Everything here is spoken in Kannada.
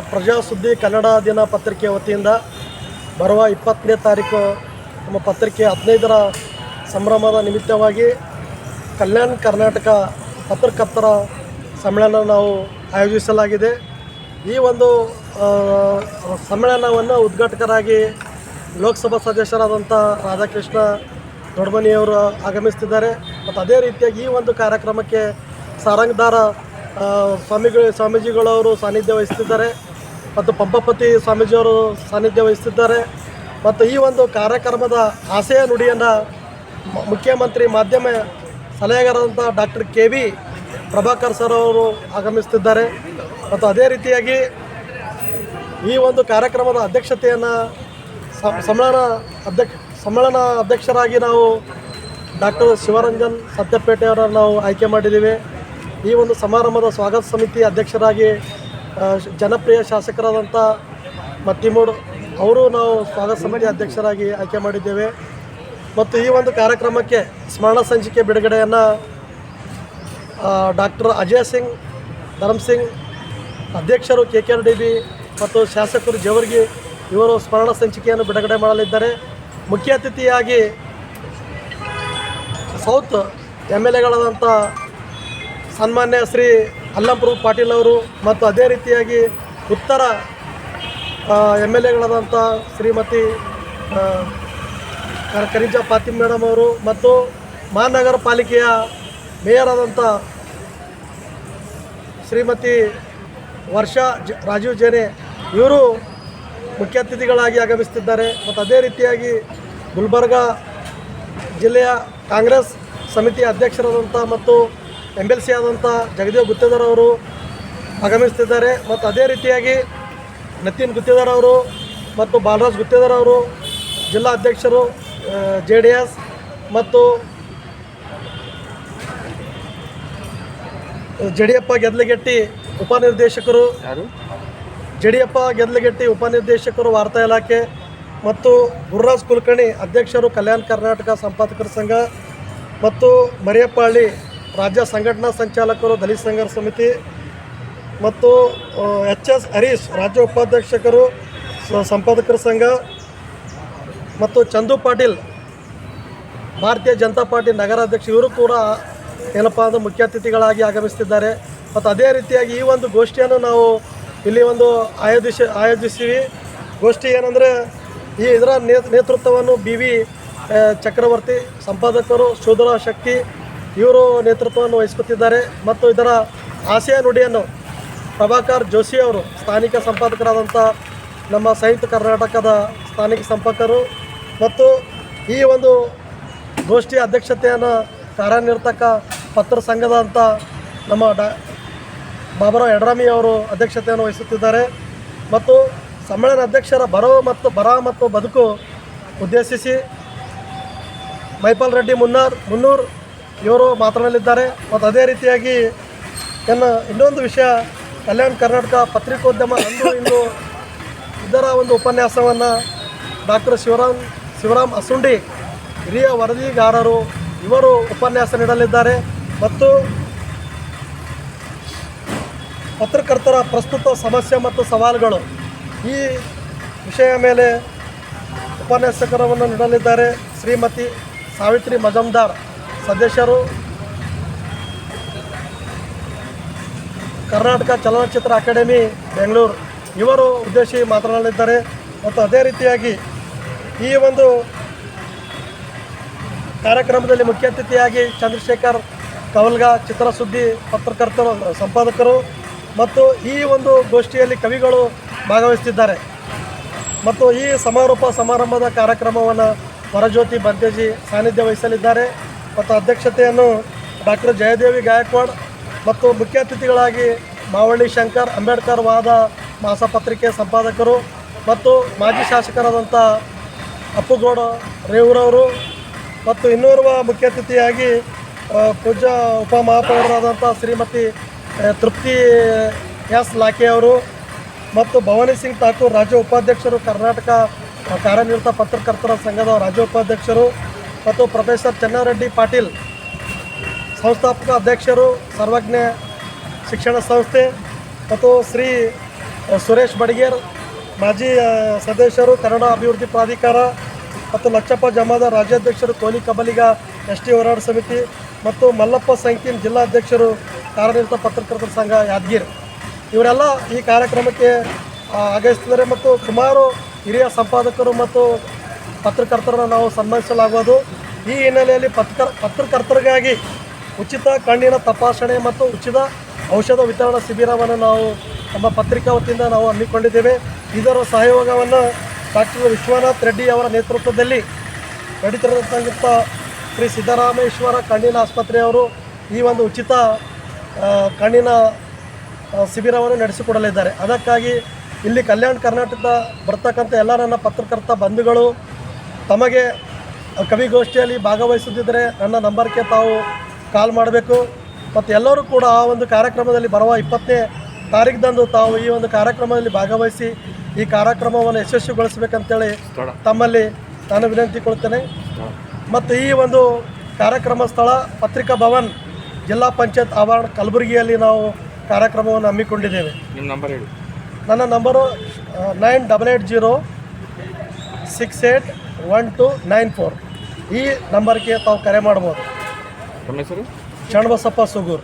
ಪ್ರಜಾಸುದ್ದಿ ಕನ್ನಡ ದಿನ ಪತ್ರಿಕೆ ವತಿಯಿಂದ ಬರುವ 20ನೇ ತಾರೀಕು ನಮ್ಮ ಪತ್ರಿಕೆ 15ರ ಸಂಭ್ರಮದ ನಿಮಿತ್ತವಾಗಿ ಕಲ್ಯಾಣ ಕರ್ನಾಟಕ ಪತ್ರಕರ್ತರ ಸಮ್ಮೇಳನ ನಾವು ಆಯೋಜಿಸಲಾಗಿದೆ. ಈ ಒಂದು ಸಮ್ಮೇಳನವನ್ನು ಉದ್ಘಾಟಕರಾಗಿ ಲೋಕಸಭಾ ಸದಸ್ಯರಾದಂಥ ರಾಧಾಕೃಷ್ಣ ದೊಡ್ಡಮನಿಯವರು ಆಗಮಿಸ್ತಿದ್ದಾರೆ. ಮತ್ತು ಅದೇ ರೀತಿಯಾಗಿ ಈ ಒಂದು ಕಾರ್ಯಕ್ರಮಕ್ಕೆ ಸಾರಂಗಧಾರ ಸ್ವಾಮೀಜಿಗಳವರು ಸಾನ್ನಿಧ್ಯ ವಹಿಸ್ತಿದ್ದಾರೆ ಮತ್ತು ಪಂಪಪತಿ ಸ್ವಾಮೀಜಿಯವರು ಸಾನ್ನಿಧ್ಯ ವಹಿಸ್ತಿದ್ದಾರೆ. ಮತ್ತು ಈ ಒಂದು ಕಾರ್ಯಕ್ರಮದ ಆಶಯ ನುಡಿಯನ್ನು ಮುಖ್ಯಮಂತ್ರಿ ಮಾಧ್ಯಮ ಸಲಹೆಗಾರರಾದಂಥ ಡಾಕ್ಟರ್ KV ಪ್ರಭಾಕರ್ ಸರ್ ಅವರು ಆಗಮಿಸ್ತಿದ್ದಾರೆ. ಮತ್ತು ಅದೇ ರೀತಿಯಾಗಿ ಈ ಒಂದು ಕಾರ್ಯಕ್ರಮದ ಅಧ್ಯಕ್ಷತೆಯನ್ನು ಸಮ್ಮೇಳನ ಅಧ್ಯಕ್ಷರಾಗಿ ನಾವು ಡಾಕ್ಟರ್ ಶಿವರಂಜನ್ ಸತ್ಯಪೇಟೆಯವರನ್ನು ನಾವು ಆಯ್ಕೆ ಮಾಡಿದ್ದೀವಿ. ಈ ಒಂದು ಸಮಾರಂಭದ ಸ್ವಾಗತ ಸಮಿತಿ ಅಧ್ಯಕ್ಷರಾಗಿ ಜನಪ್ರಿಯ ಶಾಸಕರಾದಂಥ ಮತ್ತಿಮೂಡ್ ಅವರು ನಾವು ಸ್ವಾಗತ ಸಮಿತಿ ಅಧ್ಯಕ್ಷರಾಗಿ ಆಯ್ಕೆ ಮಾಡಿದ್ದೇವೆ. ಮತ್ತು ಈ ಒಂದು ಕಾರ್ಯಕ್ರಮಕ್ಕೆ ಸ್ಮರಣ ಸಂಚಿಕೆ ಬಿಡುಗಡೆಯನ್ನು ಡಾಕ್ಟರ್ ಅಜಯ್ ಸಿಂಗ್ ಧರ್ಮಸಿಂಗ್ ಅಧ್ಯಕ್ಷರು KKRDB ಮತ್ತು ಶಾಸಕರು ಜೇವರ್ಗಿ ಇವರು ಸ್ಮರಣ ಸಂಚಿಕೆಯನ್ನು ಬಿಡುಗಡೆ ಮಾಡಲಿದ್ದಾರೆ. ಮುಖ್ಯ ಅತಿಥಿಯಾಗಿ ಸೌತ್ MLAಗಳಾದಂಥ ಸನ್ಮಾನ್ಯ ಶ್ರೀ ಅಲ್ಲಂಪ್ರಭು ಪಾಟೀಲ್ ಅವರು ಮತ್ತು ಅದೇ ರೀತಿಯಾಗಿ ಉತ್ತರ MLAಗಳಾದಂಥ ಶ್ರೀಮತಿ ಕರಿಜಾ ಫಾತಿಮ್ ಮೇಡಮ್ ಅವರು ಮತ್ತು ಮಹಾನಗರ ಪಾಲಿಕೆಯ ಮೇಯರ್ ಆದಂಥ ಶ್ರೀಮತಿ ವರ್ಷಾ ರಾಜೀವ್ ಜೇನೆ ಇವರು ಮುಖ್ಯ ಅತಿಥಿಗಳಾಗಿ ಆಗಮಿಸುತ್ತಿದ್ದಾರೆ. ಮತ್ತು ಅದೇ ರೀತಿಯಾಗಿ ಗುಲ್ಬರ್ಗ ಜಿಲ್ಲೆಯ ಕಾಂಗ್ರೆಸ್ ಸಮಿತಿಯ ಅಧ್ಯಕ್ಷರಾದಂಥ ಮತ್ತು MLC ಆದಂಥ ಜಗದೇವ್ ಗುತ್ತೇದಾರ್ ಅವರು ಆಗಮಿಸುತ್ತಿದ್ದಾರೆ. ಮತ್ತು ಅದೇ ರೀತಿಯಾಗಿ ನತೀನ್ ಗುತ್ತೇದಾರ್ ಅವರು ಮತ್ತು ಬಾಲರಾಜ್ ಗುತ್ತೇದಾರ್ ಅವರು ಜಿಲ್ಲಾ ಅಧ್ಯಕ್ಷರು JDS ಮತ್ತು ಜಡಿಯಪ್ಪ ಗೆದ್ಲಗೆಟ್ಟಿ ಉಪನಿರ್ದೇಶಕರು ವಾರ್ತಾ ಇಲಾಖೆ ಮತ್ತು ಗುರುರಾಜ್ ಕುಲಕರ್ಣಿ ಅಧ್ಯಕ್ಷರು ಕಲ್ಯಾಣ ಕರ್ನಾಟಕ ಸಂಪಾದಕರ ಸಂಘ ಮತ್ತು ಮರಿಯಪ್ಪಹಳ್ಳಿ ರಾಜ್ಯ ಸಂಘಟನಾ ಸಂಚಾಲಕರು ದಲಿತ ಸಂಘರ್ಷ ಸಮಿತಿ ಮತ್ತು HS ಹರೀಶ್ ರಾಜ್ಯ ಉಪಾಧ್ಯಕ್ಷರು ಸಂಪಾದಕರ ಸಂಘ ಮತ್ತು ಚಂದು ಪಾಟೀಲ್ ಭಾರತೀಯ ಜನತಾ ಪಾರ್ಟಿ ನಗರಾಧ್ಯಕ್ಷ ಇವರು ಕೂಡ ಏನಪ್ಪ ಅಂದರೆ ಮುಖ್ಯ ಅತಿಥಿಗಳಾಗಿ ಆಗಮಿಸ್ತಿದ್ದಾರೆ. ಮತ್ತು ಅದೇ ರೀತಿಯಾಗಿ ಈ ಒಂದು ಗೋಷ್ಠಿಯನ್ನು ನಾವು ಇಲ್ಲಿ ಒಂದು ಆಯೋಜಿಸಿವಿ. ಗೋಷ್ಠಿ ಏನಂದರೆ ಇದರ ನೇತೃತ್ವವನ್ನು BV ಚಕ್ರವರ್ತಿ ಸಂಪಾದಕರು ಶೂದ್ರ ಶಕ್ತಿ ಇವರು ನೇತೃತ್ವವನ್ನು ವಹಿಸ್ಕೊತಿದ್ದಾರೆ. ಮತ್ತು ಇದರ ಆಶಯ ನುಡಿಯನ್ನು ಪ್ರಭಾಕರ್ ಜೋಶಿ ಅವರು ಸ್ಥಾನಿಕ ಸಂಪಾದಕರಾದಂಥ ನಮ್ಮ ಸಂಯುಕ್ತ ಕರ್ನಾಟಕದ ಸ್ಥಾನಿಕ ಸಂಪಾದಕರು ಮತ್ತು ಈ ಒಂದು ಗೋಷ್ಠಿಯ ಅಧ್ಯಕ್ಷತೆಯನ್ನು ಕಾರ್ಯನಿರ್ತಕ ಪತ್ರ ಸಂಘದಂಥ ನಮ್ಮ ಬಾಬುರಾವ್ ಯಡ್ರಾಮಿ ಅವರು ಅಧ್ಯಕ್ಷತೆಯನ್ನು ವಹಿಸುತ್ತಿದ್ದಾರೆ. ಮತ್ತು ಸಮ್ಮೇಳನ ಅಧ್ಯಕ್ಷರ ಬರಹ ಮತ್ತು ಬದುಕು ಉದ್ದೇಶಿಸಿ ಮೈಪಾಲ್ ರೆಡ್ಡಿ ಮುನ್ನೂರ್ ಇವರು ಮಾತನಾಡಲಿದ್ದಾರೆ. ಮತ್ತು ಅದೇ ರೀತಿಯಾಗಿ ಇನ್ನೊಂದು ವಿಷಯ ಕಲ್ಯಾಣ ಕರ್ನಾಟಕ ಪತ್ರಿಕೋದ್ಯಮ ಇಂದು ಇದರ ಒಂದು ಉಪನ್ಯಾಸವನ್ನು ಡಾಕ್ಟರ್ ಶಿವರಾಮ್ ಅಸುಂಡಿ ಹಿರಿಯ ವರದಿಗಾರರು ಇವರು ಉಪನ್ಯಾಸ ನೀಡಲಿದ್ದಾರೆ. ಮತ್ತು ಪತ್ರಕರ್ತರ ಪ್ರಸ್ತುತ ಸಮಸ್ಯೆ ಮತ್ತು ಸವಾಲುಗಳು ಈ ವಿಷಯ ಮೇಲೆ ಉಪನ್ಯಾಸಕರವನ್ನು ನೀಡಲಿದ್ದಾರೆ ಶ್ರೀಮತಿ ಸಾವಿತ್ರಿ ಮಜುಮ್ದಾರ್ ಸದಸ್ಯರು ಕರ್ನಾಟಕ ಚಲನಚಿತ್ರ ಅಕಾಡೆಮಿ ಬೆಂಗಳೂರು ಇವರು ಉದ್ದೇಶಿ ಮಾತನಾಡಲಿದ್ದಾರೆ. ಮತ್ತು ಅದೇ ರೀತಿಯಾಗಿ ಈ ಒಂದು ಕಾರ್ಯಕ್ರಮದಲ್ಲಿ ಮುಖ್ಯ ಅತಿಥಿಯಾಗಿ ಚಂದ್ರಶೇಖರ್ ಕವಲ್ಗ ಚಿತ್ರಸುದ್ದಿ ಪತ್ರಕರ್ತರು ಸಂಪಾದಕರು ಮತ್ತು ಈ ಒಂದು ಗೋಷ್ಠಿಯಲ್ಲಿ ಕವಿಗಳು ಭಾಗವಹಿಸುತ್ತಿದ್ದಾರೆ. ಮತ್ತು ಈ ಸಮಾರಂಭದ ಕಾರ್ಯಕ್ರಮವನ್ನು ವರಜ್ಯೋತಿ ಬಂತೇಜಿ ಸಾನ್ನಿಧ್ಯ ವಹಿಸಲಿದ್ದಾರೆ. ಮತ್ತು ಅಧ್ಯಕ್ಷತೆಯನ್ನು ಡಾಕ್ಟರ್ ಜಯದೇವಿ ಗಾಯಕ್ವಾಡ್ ಮತ್ತು ಮುಖ್ಯ ಅತಿಥಿಗಳಾಗಿ ಮಾವಳ್ಳಿ ಶಂಕರ್ ಅಂಬೇಡ್ಕರ್ ವಾದ ಮಾಸಪತ್ರಿಕೆ ಸಂಪಾದಕರು ಮತ್ತು ಮಾಜಿ ಶಾಸಕರಾದಂಥ ಅಪ್ಪುಗೌಡ ರೇವೂರವರು ಮತ್ತು ಇನ್ನೋರ್ವ ಮುಖ್ಯ ಅತಿಥಿಯಾಗಿ ಪೂಜ್ಯ ಉಪಮಹಾಪೌರರಾದಂಥ ಶ್ರೀಮತಿ ತೃಪ್ತಿ S ಲಾಖೆ ಅವರು ಮತ್ತು ಭವಾನಿ ಸಿಂಗ್ ಠಾಕೂರ್ ರಾಜ್ಯ ಉಪಾಧ್ಯಕ್ಷರು ಕರ್ನಾಟಕ ಕಾರ್ಯನಿರತ ಪತ್ರಕರ್ತರ ಸಂಘದ ರಾಜ್ಯ ಉಪಾಧ್ಯಕ್ಷರು ಮತ್ತು ಪ್ರೊಫೆಸರ್ ಚೆನ್ನಾರೆಡ್ಡಿ ಪಾಟೀಲ್ ಸಂಸ್ಥಾಪಕ ಅಧ್ಯಕ್ಷರು ಸರ್ವಜ್ಞ ಶಿಕ್ಷಣ ಸಂಸ್ಥೆ ಮತ್ತು ಶ್ರೀ ಸುರೇಶ್ ಬಡಿಗೇರ್ ಮಾಜಿ ಸದಸ್ಯರು ಕನ್ನಡ ಅಭಿವೃದ್ಧಿ ಪ್ರಾಧಿಕಾರ ಮತ್ತು ಲಕ್ಷಪ್ಪ ಜಮಾದಾರ್ ರಾಜ್ಯಾಧ್ಯಕ್ಷರು ಕೋಲಿ ಕಬಲಿಗ ಎಸ್ ಟಿ ಹೋರಾಟ ಸಮಿತಿ ಮತ್ತು ಮಲ್ಲಪ್ಪ ಸಂಕೀನ್ ಜಿಲ್ಲಾಧ್ಯಕ್ಷರು ಕಾರ್ಯನಿರತ ಪತ್ರಕರ್ತರ ಸಂಘ ಯಾದಗಿರಿ ಇವರೆಲ್ಲ ಈ ಕಾರ್ಯಕ್ರಮಕ್ಕೆ ಆಗಮಿಸಿದ್ದಾರೆ ಮತ್ತು ಸುಮಾರು ಹಿರಿಯ ಸಂಪಾದಕರು ಮತ್ತು ಪತ್ರಕರ್ತರನ್ನು ನಾವು ಸನ್ಮಾನಿಸಲಾಗುವುದು. ಈ ಹಿನ್ನೆಲೆಯಲ್ಲಿ ಪತ್ರಕರ್ತರಿಗಾಗಿ ಉಚಿತ ಕಣ್ಣಿನ ತಪಾಸಣೆ ಮತ್ತು ಉಚಿತ ಔಷಧ ವಿತರಣಾ ಶಿಬಿರವನ್ನು ನಾವು ನಮ್ಮ ಪತ್ರಿಕಾ ವತಿಯಿಂದ ನಾವು ಹಮ್ಮಿಕೊಂಡಿದ್ದೇವೆ. ಇದರ ಸಹಯೋಗವನ್ನು ಡಾಕ್ಟರ್ ವಿಶ್ವನಾಥ್ ರೆಡ್ಡಿ ಅವರ ನೇತೃತ್ವದಲ್ಲಿ ನಡೀತಿರತಕ್ಕಂಥ ಶ್ರೀ ಸಿದ್ದರಾಮೇಶ್ವರ ಕಣ್ಣಿನ ಆಸ್ಪತ್ರೆಯವರು ಈ ಒಂದು ಉಚಿತ ಕಣ್ಣಿನ ಶಿಬಿರವನ್ನು ನಡೆಸಿಕೊಡಲಿದ್ದಾರೆ. ಅದಕ್ಕಾಗಿ ಇಲ್ಲಿ ಕಲ್ಯಾಣ ಕರ್ನಾಟಕದ ಬರ್ತಕ್ಕಂಥ ಎಲ್ಲ ನನ್ನ ಪತ್ರಕರ್ತ ಬಂಧುಗಳು ತಮಗೆ ಕವಿಗೋಷ್ಠಿಯಲ್ಲಿ ಭಾಗವಹಿಸುತ್ತಿದ್ದರೆ ನನ್ನ ನಂಬರ್ಗೆ ತಾವು ಕಾಲ್ ಮಾಡಬೇಕು. ಮತ್ತು ಎಲ್ಲರೂ ಕೂಡ ಆ ಒಂದು ಕಾರ್ಯಕ್ರಮದಲ್ಲಿ ಬರುವ 20ನೇ ತಾರೀಖದಂದು ತಾವು ಈ ಒಂದು ಕಾರ್ಯಕ್ರಮದಲ್ಲಿ ಭಾಗವಹಿಸಿ ಈ ಕಾರ್ಯಕ್ರಮವನ್ನು ಯಶಸ್ವಿಗೊಳಿಸಬೇಕಂತೇಳಿ ತಮ್ಮಲ್ಲಿ ನಾನು ವಿನಂತಿಕೊಳ್ತೇನೆ. ಮತ್ತು ಈ ಒಂದು ಕಾರ್ಯಕ್ರಮ ಸ್ಥಳ ಪತ್ರಿಕಾ ಭವನ್ ಜಿಲ್ಲಾ ಪಂಚಾಯತ್ ಆವರಣ ಕಲಬುರಗಿಯಲ್ಲಿ ನಾವು ಕಾರ್ಯಕ್ರಮವನ್ನು ಹಮ್ಮಿಕೊಂಡಿದ್ದೇವೆ. ನಿಮ್ಮ ನಂಬರ್ ಹೇಳಿ. ನನ್ನ ನಂಬರು 9880681294. ಈ ನಂಬರ್ಗೆ ತಾವು ಕರೆ ಮಾಡ್ಬೋದು. ನಮ್ಮ ಹೆಸರು ಶರಣಬಸಪ್ಪ ಸುಗೂರ್.